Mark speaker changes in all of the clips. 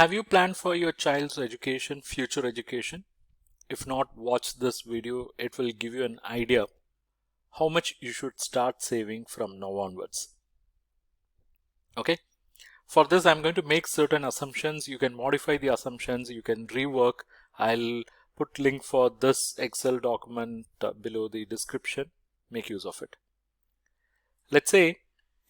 Speaker 1: Have you planned for your child's education, future education? If not, watch this video. It will give you an idea how much you should start saving from now onwards. Okay. For this, I'm going to make certain assumptions. You can modify the assumptions. You can rework. I'll put link for this Excel document below the description. Make use of it. Let's say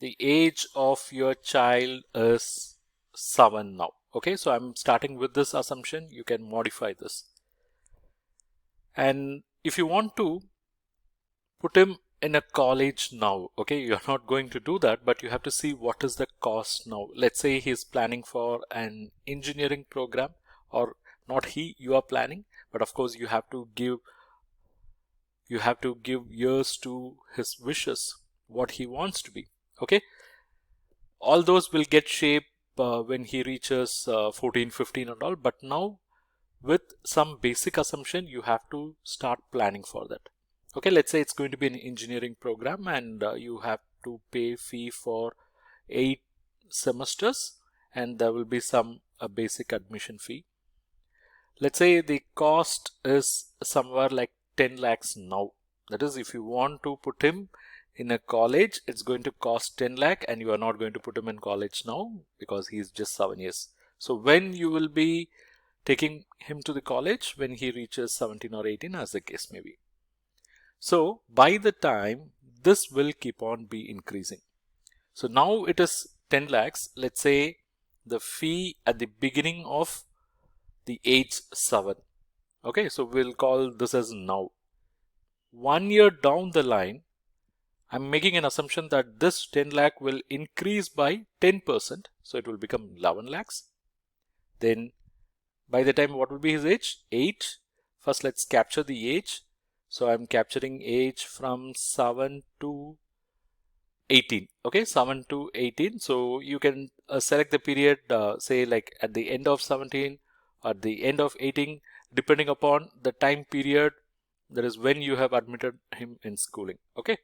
Speaker 1: the age of your child is 7 now. Okay, so I'm starting with this assumption. You can modify this. And if you want to put him in a college now, okay, you're not going to do that, but you have to see what is the cost now. Let's say he's planning for an engineering program, or not he, you are planning, but of course you have to give ears to his wishes, what he wants to be. Okay, all those will get shaped when he reaches 14, 15 and all, but now with some basic assumption you have to start planning for that. Okay, let's say it's going to be an engineering program and you have to pay fee for 8 semesters and there will be some basic admission fee. Let's say the cost is somewhere like 10 lakhs now. That is, if you want to put him in a college, it's going to cost 10 lakh and you are not going to put him in college now because he's just 7 years. So when you will be taking him to the college? When he reaches 17 or 18, as the case may be. So by the time, this will keep on be increasing. So now it is 10 lakhs. Let's say the fee at the beginning of the age 7. Okay, so we'll call this as now. 1 year down the line, I'm making an assumption that this 10 lakh will increase by 10%. So it will become 11 lakhs. Then by the time, what will be his age? 8. First, let's capture the age. So I'm capturing age from 7 to 18. Okay, 7 to 18. So you can select the period, say like at the end of 17, at the end of 18, depending upon the time period, that is when you have admitted him in schooling. Okay,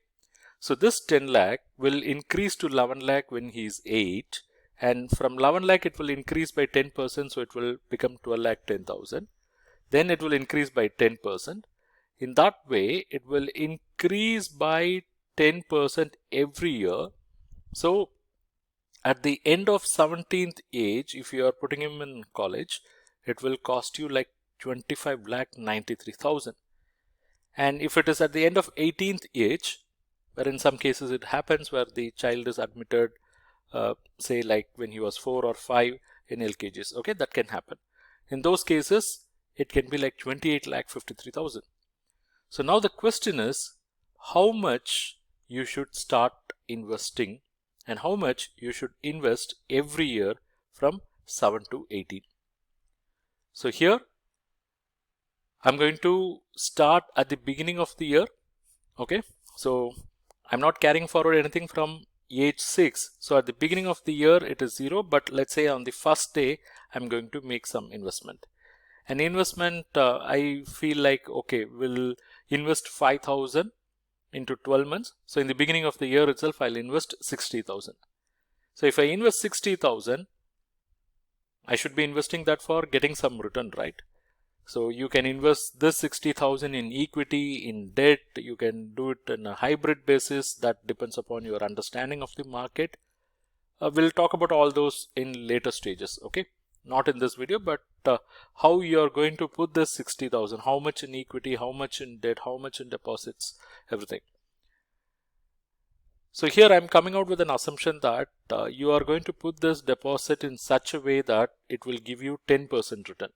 Speaker 1: so this 10 lakh will increase to 11 lakh when he is 8. And from 11 lakh it will increase by 10%, so it will become 12 lakh 10,000. Then it will increase by 10%. In that way, it will increase by 10% every year. So at the end of 17th age, if you are putting him in college, it will cost you like 25 lakh 93,000. And if it is at the end of 18th age, where in some cases it happens where the child is admitted say like when he was 4 or 5 in LKGs. Okay, that can happen. In those cases, it can be like 28 lakh 53,000. So now the question is how much you should start investing and how much you should invest every year from 7 to 18. So here I'm going to start at the beginning of the year. Okay, so I'm not carrying forward anything from age 6. So at the beginning of the year it is 0, but let's say on the first day I'm going to make some investment. An investment I feel like, okay, we'll invest 5,000 into 12 months. So in the beginning of the year itself I'll invest 60,000. So if I invest 60,000, I should be investing that for getting some return, right? So you can invest this 60,000 in equity, in debt. You can do it in a hybrid basis. That depends upon your understanding of the market. We'll talk about all those in later stages. Okay, not in this video, but how you are going to put this 60,000, how much in equity, how much in debt, how much in deposits, everything. So here I'm coming out with an assumption that you are going to put this deposit in such a way that it will give you 10% return.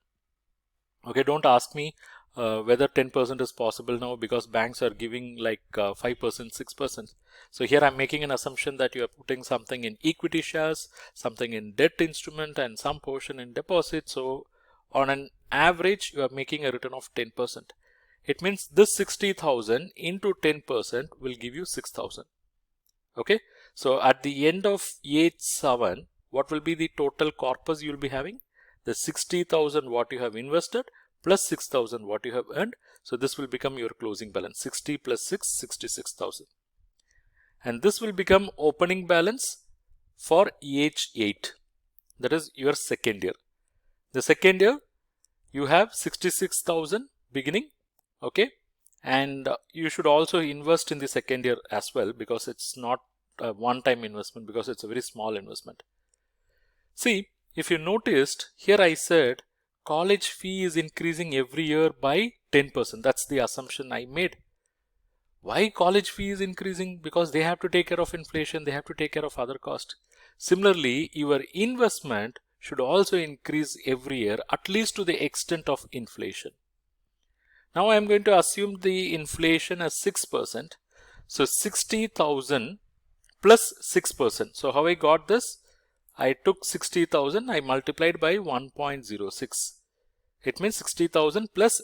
Speaker 1: Okay, don't ask me whether 10% is possible now because banks are giving like 5%, 6%. So here I'm making an assumption that you are putting something in equity shares, something in debt instrument and some portion in deposit. So on an average, you are making a return of 10%. It means this 60,000 into 10% will give you 6,000. Okay, so at the end of age 7, what will be the total corpus you will be having? The 60,000 what you have invested plus 6,000 what you have earned. So this will become your closing balance. 60 plus 6, 66,000. And this will become opening balance for age 8. That is your second year. The second year you have 66,000 beginning, okay, and you should also invest in the second year as well, because it's not a one-time investment, because it's a very small investment. See, if you noticed here, I said college fee is increasing every year by 10%. That's the assumption I made. Why college fee is increasing? Because they have to take care of inflation, they have to take care of other costs. Similarly, your investment should also increase every year, at least to the extent of inflation. Now I am going to assume the inflation as 6%. So 60,000 plus 6%. So how I got this? I took 60,000, I multiplied by 1.06. It means 60,000 plus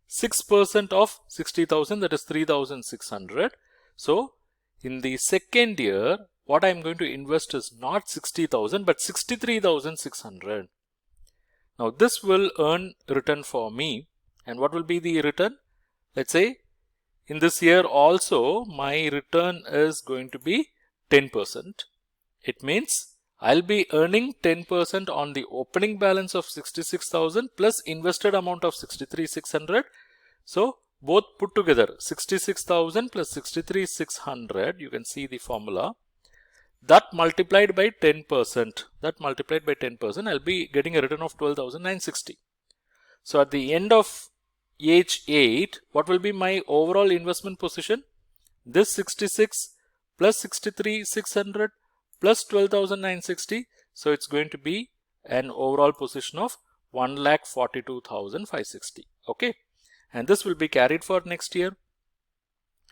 Speaker 1: 6% of 60,000, that is 3,600. So in the second year, what I am going to invest is not 60,000 but 63,600. Now this will earn return for me. And what will be the return? Let's say in this year also my return is going to be 10%. It means I'll be earning 10% on the opening balance of 66,000 plus invested amount of 63,600. So both put together, 66,000 plus 63,600, you can see the formula. That multiplied by 10%, I'll be getting a return of 12,960. So at the end of age 8, what will be my overall investment position? This 66 plus 63,600 plus 12,960. So it's going to be an overall position of 1,42,560. Okay. And this will be carried for next year.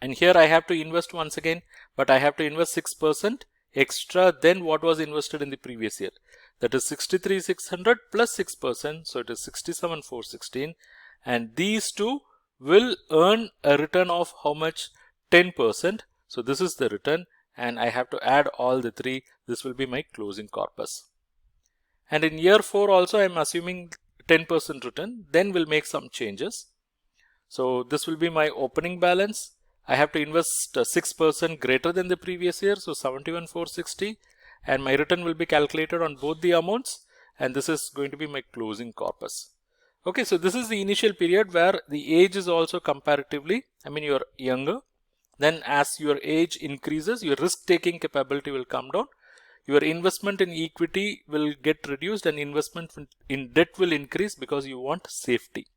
Speaker 1: And here I have to invest once again, but I have to invest 6% extra than what was invested in the previous year. That is 63,600 plus 6%. So it is 67,416. And these two will earn a return of how much? 10%. So this is the return, and I have to add all the three. This will be my closing corpus. And in year 4 also I am assuming 10% return. Then we'll make some changes. So this will be my opening balance. I have to invest 6% greater than the previous year. So 71,460. And my return will be calculated on both the amounts. And this is going to be my closing corpus. Okay, so this is the initial period where the age is also comparatively, you're younger. Then as your age increases, your risk-taking capability will come down. Your investment in equity will get reduced and investment in debt will increase because you want safety.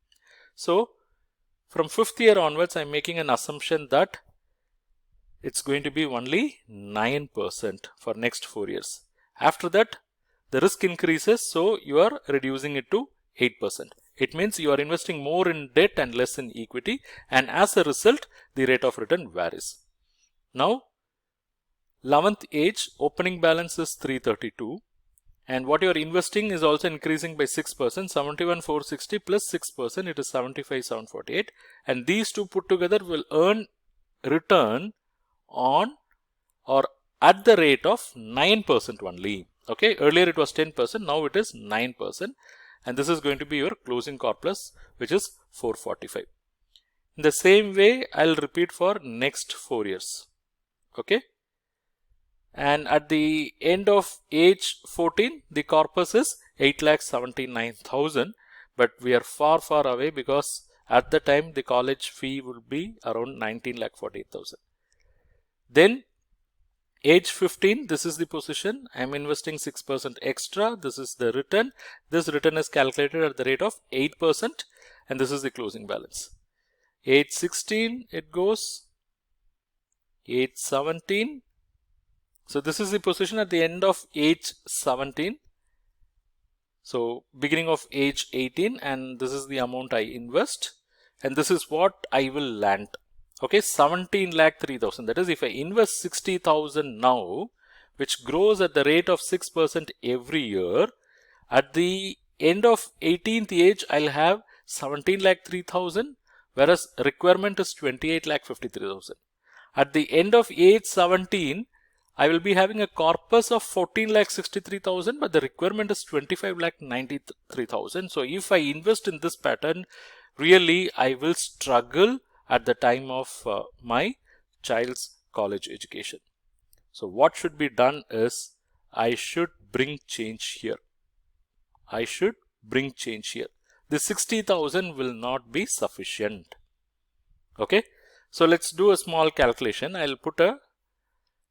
Speaker 1: So from 5th year onwards, I'm making an assumption that it's going to be only 9% for next 4 years. After that, the risk increases, so you are reducing it to 8%. It means you are investing more in debt and less in equity, and as a result, the rate of return varies. Now, 11th age, opening balance is 332, and what you are investing is also increasing by 6%, 71,460 plus 6%, it is 75,748, and these two put together will earn return on or at the rate of 9% only. Okay, earlier it was 10%, now it is 9%. And this is going to be your closing corpus, which is 445. In the same way, I'll repeat for next 4 years. Okay. And at the end of age 14, the corpus is 8,79,000. But we are far away, because at the time the college fee will be around 19,48,000. Then age 15, this is the position. I am investing 6% extra. This is the return. This return is calculated at the rate of 8%, and this is the closing balance. Age 16, it goes. Age 17. So this is the position at the end of age 17. So beginning of age 18, and this is the amount I invest, and this is what I will land. Okay, 17,03,000. That is, if I invest 60,000 now, which grows at the rate of 6% every year, at the end of 18th age, I'll have 17,03,000, whereas requirement is 28,53,000. At the end of age 17, I will be having a corpus of 14,63,000, but the requirement is 25,93,000. So if I invest in this pattern, really I will struggle at the time of my child's college education. So what should be done is, I should bring change here. I should bring change here. The 60,000 will not be sufficient. Okay, so let's do a small calculation. I'll put a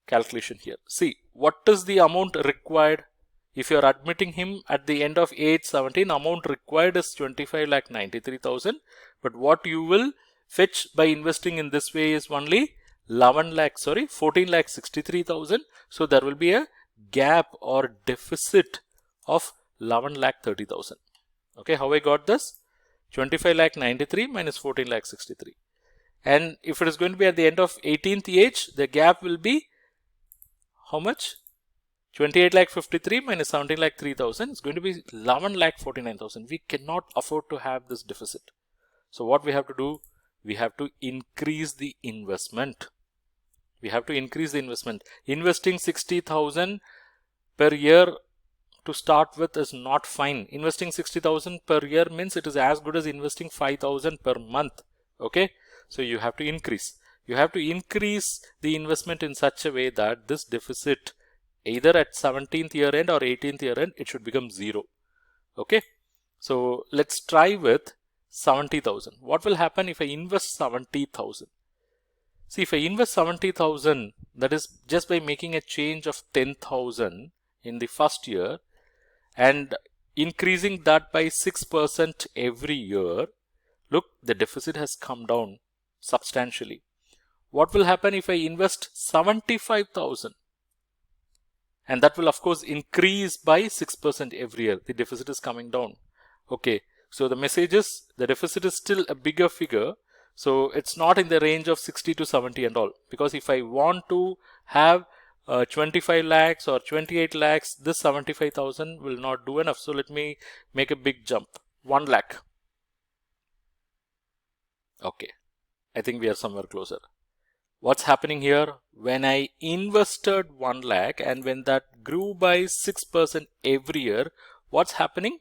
Speaker 1: calculation here. See, what is the amount required? If you are admitting him at the end of age 17, amount required is 25,93,000. But what you will fetch by investing in this way is only 14,63,000. So there will be a gap or deficit of 11,30,000. Okay, how I got this? 25,93 minus 14,63. And if it is going to be at the end of 18th age, the gap will be how much? 28,53 minus 17,03,000 is going to be 11,49,000. We cannot afford to have this deficit. So what we have to do? We have to increase the investment. We have to increase the investment. Investing 60,000 per year to start with is not fine. Investing 60,000 per year means it is as good as investing 5,000 per month. Okay, so you have to increase. You have to increase the investment in such a way that this deficit, either at 17th year end or 18th year end, it should become 0. Okay, so let's try with 70,000. What will happen if I invest 70,000? See, if I invest 70,000, that is just by making a change of 10,000 in the first year and increasing that by 6% every year, look, the deficit has come down substantially. What will happen if I invest 75,000? And that will of course increase by 6% every year. The deficit is coming down. Okay, so the message is the deficit is still a bigger figure. So it's not in the range of 60 to 70 and all. Because if I want to have 25 lakhs or 28 lakhs, this 75,000 will not do enough. So let me make a big jump. 1 lakh. Okay, I think we are somewhere closer. What's happening here? When I invested 1 lakh and when that grew by 6% every year, what's happening?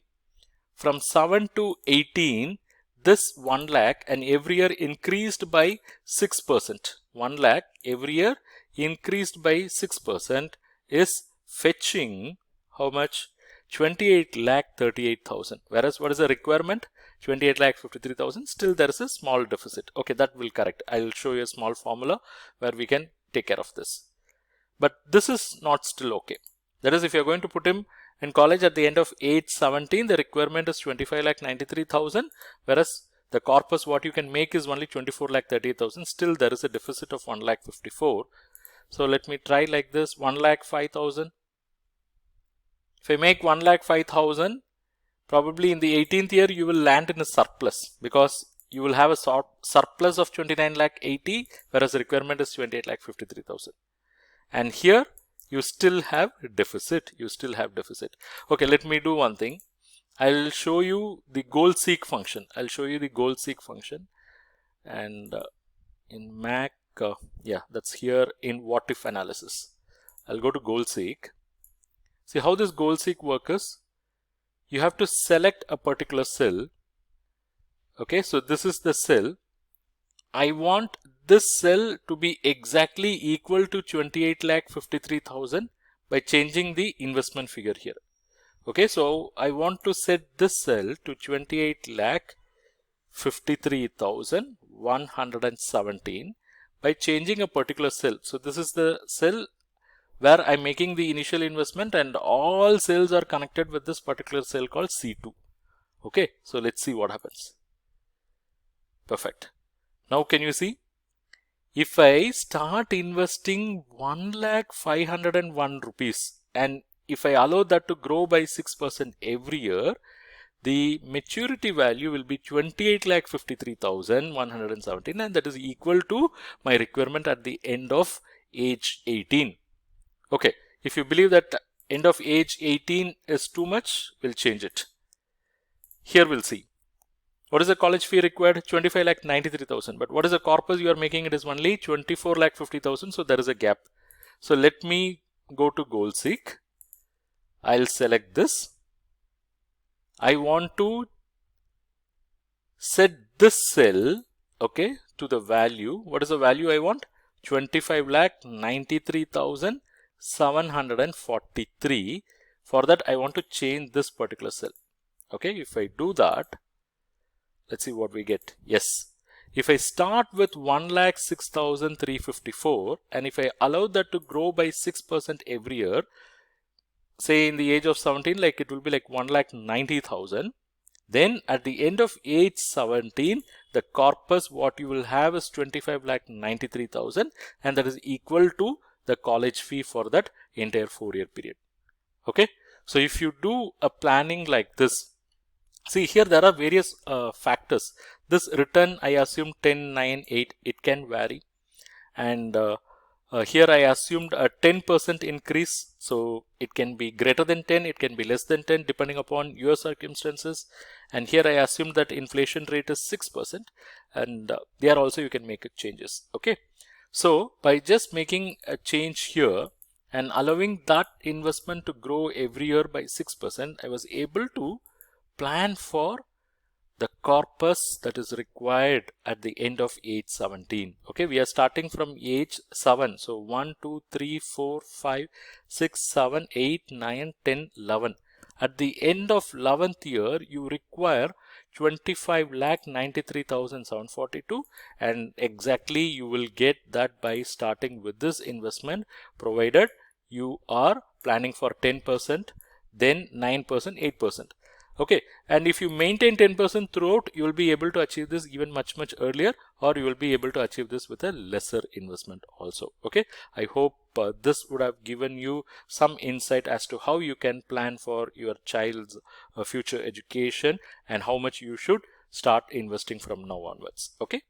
Speaker 1: From 7 to 18, this 1 lakh and every year increased by 6%. 1 lakh every year increased by 6% is fetching how much? 28,38,000. Whereas what is the requirement? 28,53,000. Still there is a small deficit. Okay, that will correct. I will show you a small formula where we can take care of this. But this is not still okay. That is, if you are going to put him in college at the end of age 17, the requirement is 25,93,000. Whereas the corpus what you can make is only 24,38,000. Still there is a deficit of 1,54,000. So let me try like this. 1,05,000. If I make 1,05,000, probably in the 18th year you will land in a surplus because you will have a surplus of 29,80,000, whereas the requirement is 28,53,000. And here you still have deficit. You still have deficit. Okay, let me do one thing. I'll show you the goal seek function. I'll show you the goal seek function, and in Mac, yeah, that's here in what if analysis. I'll go to goal seek. See how this goal seek works is, you have to select a particular cell. Okay, so this is the cell. I want this cell to be exactly equal to 28,53,000 by changing the investment figure here. Okay, so I want to set this cell to 28,53,117 by changing a particular cell. So this is the cell where I'm making the initial investment and all cells are connected with this particular cell called C2. Okay, so let's see what happens. Perfect. Now can you see? If I start investing 1,501,000 rupees and if I allow that to grow by 6% every year, the maturity value will be 28,53,117 and that is equal to my requirement at the end of age 18. Okay, if you believe that end of age 18 is too much, we'll change it. Here we'll see. What is the college fee required? 25,93,000. But what is the corpus you are making? It is only 24,50,000. So there is a gap. So let me go to goal seek. I'll select this. I want to set this cell, okay, to the value. What is the value I want? 25,93,743. For that I want to change this particular cell. Okay, if I do that, let's see what we get. Yes, if I start with 1,06,354 and if I allow that to grow by 6% every year, say in the age of 17, like it will be like 1,90,000. Then at the end of age 17, the corpus what you will have is 25,93,000, and that is equal to the college fee for that entire 4-year period. Okay, so if you do a planning like this, see here there are various factors. This return I assume 10, 9, 8, it can vary, and here I assumed a 10% increase, so it can be greater than 10, it can be less than 10 depending upon your circumstances. And here I assumed that inflation rate is 6%, and there also you can make changes. Okay, so by just making a change here and allowing that investment to grow every year by 6%, I was able to plan for the corpus that is required at the end of age 17. Okay, we are starting from age 7. So 1, 2, 3, 4, 5, 6, 7, 8, 9, 10, 11. At the end of 11th year, you require 25,93,742, and exactly you will get that by starting with this investment, provided you are planning for 10%, then 9%, 8%. Okay, and if you maintain 10% throughout, you will be able to achieve this even much earlier, or you will be able to achieve this with a lesser investment also. Okay, I hope this would have given you some insight as to how you can plan for your child's future education and how much you should start investing from now onwards. Okay.